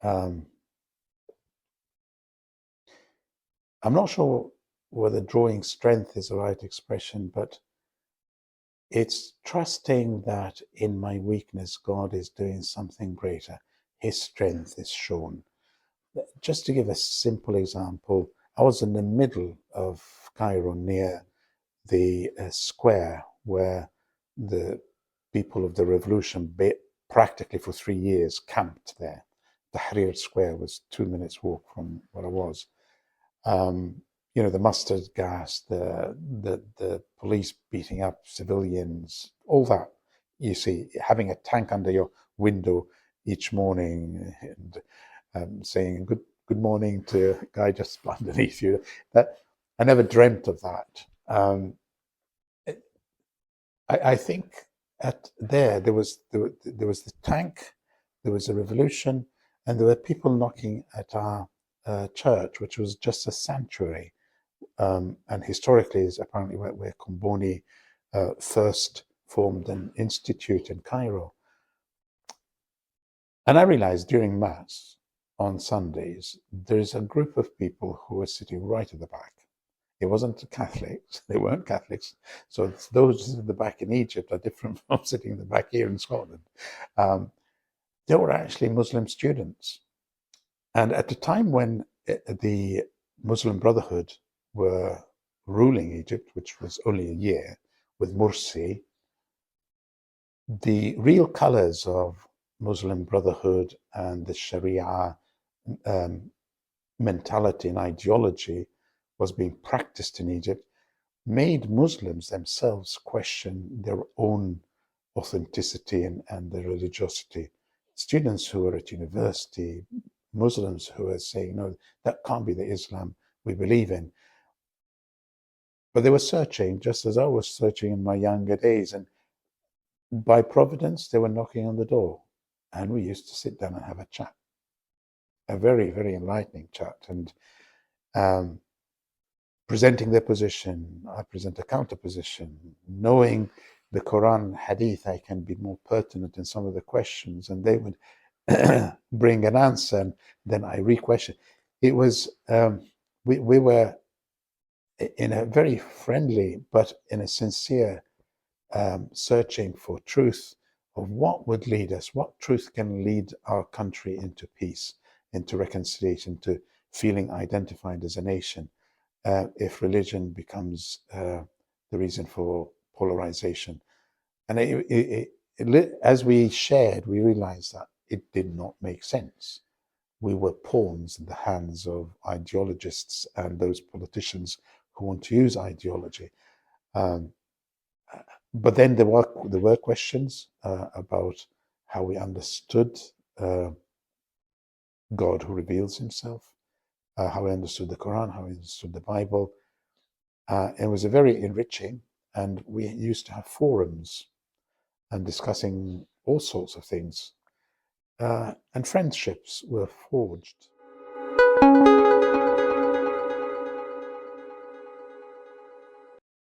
Um, I'm not sure whether drawing strength is the right expression, but it's trusting that in my weakness, God is doing something greater. His strength is shown. Just to give a simple example, I was in the middle of Cairo near the square where the people of the revolution practically for 3 years camped there. Tahrir Square was 2 minutes walk from where I was. The mustard gas, the police beating up civilians, all that. You see, having a tank under your window each morning and saying good morning to a guy just underneath you. That I never dreamt of that. I think there was the tank, there was a revolution, and there were people knocking at our church, which was just a sanctuary, and historically is apparently where Comboni first formed an institute in Cairo. And I realized during Mass on Sundays, there's a group of people who were sitting right at the back. It wasn't Catholics, they weren't Catholics. So those at the back in Egypt are different from sitting in the back here in Scotland. They were actually Muslim students. And at the time when the Muslim Brotherhood were ruling Egypt, which was only a year, with Morsi, the real colors of Muslim Brotherhood and the Sharia mentality and ideology was being practiced in Egypt, made Muslims themselves question their own authenticity and their religiosity. Students who were at university, Muslims who were saying, no, that can't be the Islam we believe in. But they were searching, just as I was searching in my younger days. And by providence, they were knocking on the door. And we used to sit down and have a chat, a very, very enlightening chat. And presenting their position, I present a counter position. Knowing the Quran, Hadith, I can be more pertinent in some of the questions, and they would bring an answer, and then I re-question. It was we were in a very friendly but in a sincere searching for truth of what would lead us, what truth can lead our country into peace, into reconciliation, to feeling identified as a nation. If religion becomes the reason for polarization. And as we shared, we realized that it did not make sense. We were pawns in the hands of ideologists and those politicians who want to use ideology. But then there were questions about how we understood God who reveals himself, how we understood the Quran, how we understood the Bible. It was a very enriching, and we used to have forums and discussing all sorts of things. And friendships were forged.